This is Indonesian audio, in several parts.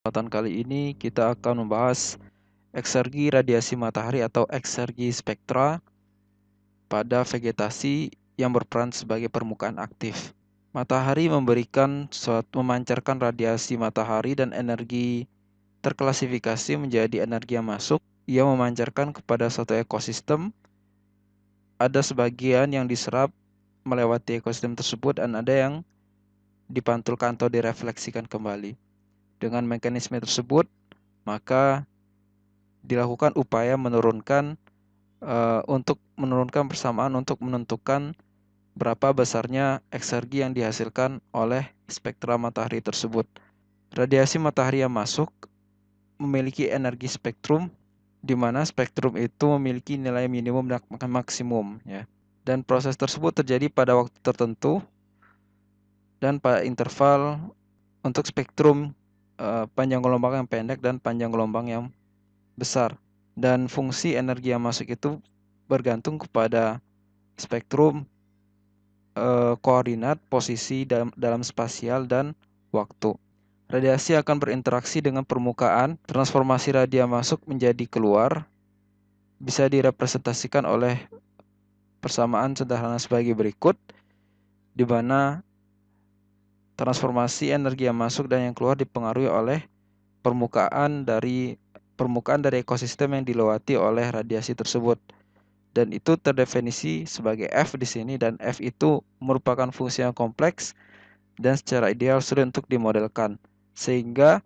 Kesempatan kali ini kita akan membahas eksergi radiasi matahari atau eksergi spektra pada vegetasi yang berperan sebagai permukaan aktif. Matahari memancarkan radiasi matahari dan energi terklasifikasi menjadi energi yang masuk. Ia memancarkan kepada suatu ekosistem. Ada sebagian yang diserap melewati ekosistem tersebut dan ada yang dipantulkan atau direfleksikan kembali. Dengan mekanisme tersebut, maka dilakukan upaya untuk menurunkan persamaan untuk menentukan berapa besarnya eksergi yang dihasilkan oleh spektra matahari tersebut. Radiasi matahari yang masuk memiliki energi spektrum, di mana spektrum itu memiliki nilai minimum dan maksimum, ya. Dan proses tersebut terjadi pada waktu tertentu dan pada interval untuk spektrum panjang gelombang yang pendek dan panjang gelombang yang besar. Dan fungsi energi yang masuk itu bergantung kepada spektrum, koordinat, posisi dalam spasial dan waktu. Radiasi akan berinteraksi dengan permukaan. Transformasi radiasi masuk menjadi keluar bisa direpresentasikan oleh persamaan sederhana sebagai berikut, di mana transformasi energi yang masuk dan yang keluar dipengaruhi oleh permukaan dari ekosistem yang dilewati oleh radiasi tersebut. Dan itu terdefinisi sebagai F di sini, dan F itu merupakan fungsi yang kompleks dan secara ideal sulit untuk dimodelkan, sehingga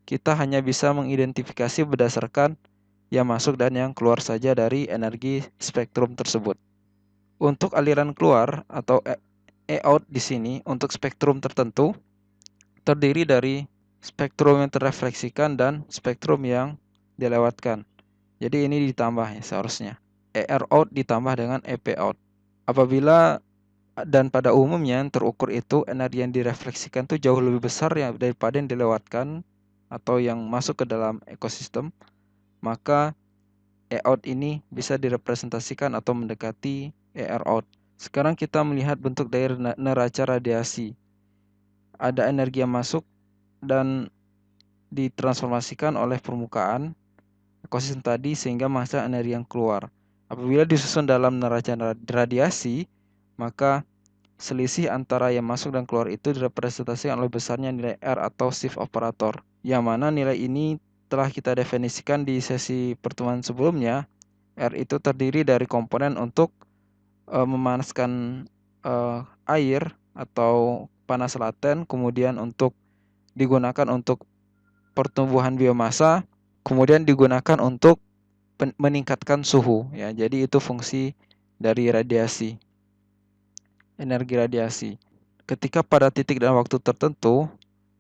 kita hanya bisa mengidentifikasi berdasarkan yang masuk dan yang keluar saja dari energi spektrum tersebut. Untuk aliran keluar atau E-out di sini untuk spektrum tertentu terdiri dari spektrum yang terrefleksikan dan spektrum yang dilewatkan. Jadi ini ditambah ya seharusnya. ER-out ditambah dengan EP-out. Apabila dan pada umumnya yang terukur itu energi yang direfleksikan itu jauh lebih besar ya daripada yang dilewatkan atau yang masuk ke dalam ekosistem, maka E-out ini bisa direpresentasikan atau mendekati ER-out. Sekarang kita melihat bentuk dari neraca radiasi. Ada energi yang masuk dan ditransformasikan oleh permukaan ekosistem tadi sehingga menghasilkan energi yang keluar. Apabila disusun dalam neraca radiasi, maka selisih antara yang masuk dan keluar itu direpresentasikan oleh besarnya nilai R atau shift operator, yang mana nilai ini telah kita definisikan di sesi pertemuan sebelumnya. R itu terdiri dari komponen untuk memanaskan air atau panas laten, kemudian digunakan untuk pertumbuhan biomasa, kemudian digunakan untuk meningkatkan suhu, ya. Jadi itu fungsi dari radiasi, energi radiasi. Ketika pada titik dan waktu tertentu,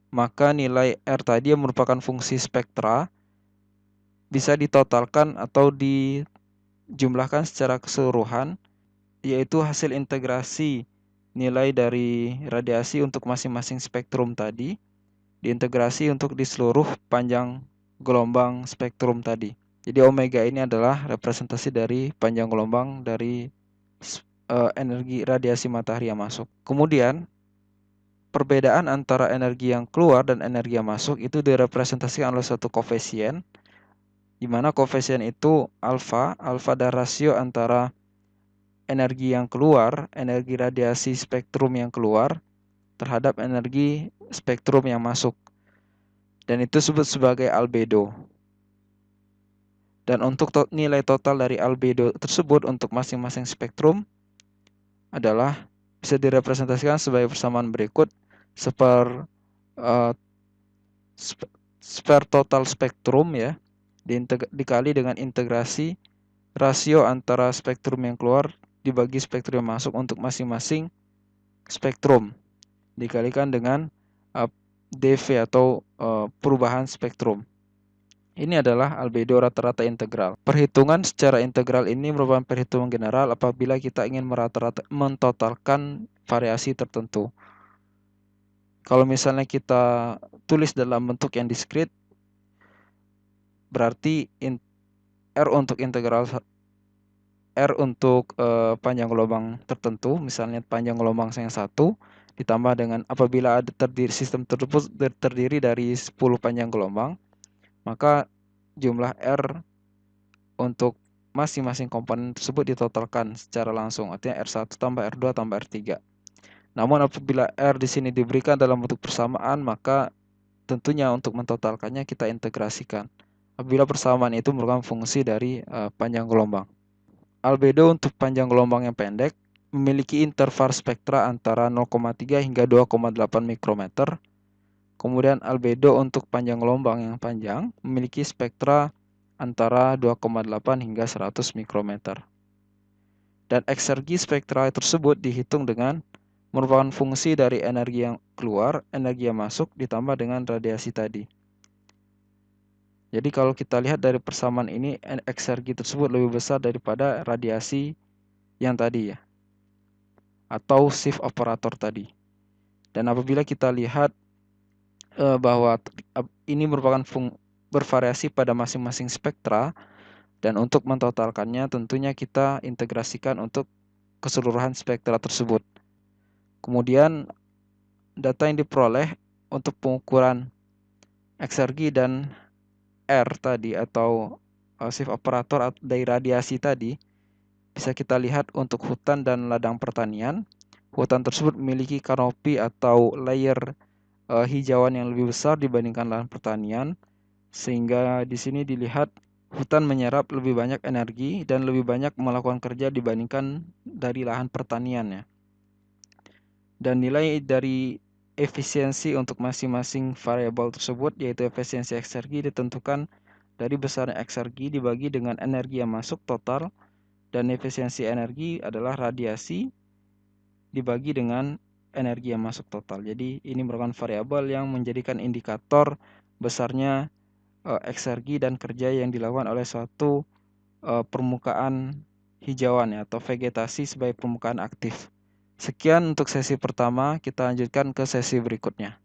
maka nilai R tadi yang merupakan fungsi spektra bisa ditotalkan atau dijumlahkan secara keseluruhan, yaitu hasil integrasi nilai dari radiasi untuk masing-masing spektrum tadi diintegrasi untuk di seluruh panjang gelombang spektrum tadi. Jadi omega ini adalah representasi dari panjang gelombang dari energi radiasi matahari yang masuk. Kemudian perbedaan antara energi yang keluar dan energi yang masuk itu direpresentasikan oleh suatu koefisien, di mana koefisien itu alfa dan rasio antara energi yang keluar, energi radiasi spektrum yang keluar terhadap energi spektrum yang masuk. Dan itu disebut sebagai albedo. Dan untuk nilai total dari albedo tersebut untuk masing-masing spektrum adalah bisa direpresentasikan sebagai persamaan berikut: per total spektrum, ya, dikali dengan integrasi rasio antara spektrum yang keluar dibagi spektrum yang masuk untuk masing-masing spektrum, dikalikan dengan dV atau perubahan spektrum. Ini adalah albedo rata-rata integral. Perhitungan secara integral ini merupakan perhitungan general apabila kita ingin mentotalkan variasi tertentu. Kalau misalnya kita tulis dalam bentuk yang diskrit, berarti R untuk integral R untuk panjang gelombang tertentu, misalnya panjang gelombang yang 1, ditambah dengan apabila ada sistem tersebut terdiri dari 10 panjang gelombang, maka jumlah R untuk masing-masing komponen tersebut ditotalkan secara langsung, artinya R1 tambah R2 tambah R3. Namun apabila R di sini diberikan dalam bentuk persamaan, maka tentunya untuk mentotalkannya kita integrasikan. Apabila persamaan itu merupakan fungsi dari panjang gelombang. Albedo untuk panjang gelombang yang pendek memiliki interval spektra antara 0,3 hingga 2,8 mikrometer. Kemudian albedo untuk panjang gelombang yang panjang memiliki spektra antara 2,8 hingga 100 mikrometer. Dan eksergi spektra tersebut dihitung dengan merupakan fungsi dari energi yang keluar, energi yang masuk, ditambah dengan radiasi tadi. Jadi kalau kita lihat dari persamaan ini, eksergi tersebut lebih besar daripada radiasi yang tadi ya, atau shift operator tadi. Dan apabila kita lihat bahwa ini merupakan bervariasi pada masing-masing spektra, dan untuk mentotalkannya tentunya kita integrasikan untuk keseluruhan spektra tersebut. Kemudian data yang diperoleh untuk pengukuran eksergi dan R tadi atau shift operator dari radiasi tadi bisa kita lihat untuk hutan dan ladang pertanian. Hutan tersebut memiliki kanopi atau layer hijauan yang lebih besar dibandingkan lahan pertanian, sehingga di sini dilihat hutan menyerap lebih banyak energi dan lebih banyak melakukan kerja dibandingkan dari lahan pertanian ya. Dan nilai dari efisiensi untuk masing-masing variabel tersebut, yaitu efisiensi eksergi, ditentukan dari besarnya eksergi dibagi dengan energi yang masuk total, dan efisiensi energi adalah radiasi dibagi dengan energi yang masuk total. Jadi ini merupakan variabel yang menjadikan indikator besarnya eksergi dan kerja yang dilakukan oleh suatu permukaan hijauan ya, atau vegetasi sebagai permukaan aktif. Sekian untuk sesi pertama, kita lanjutkan ke sesi berikutnya.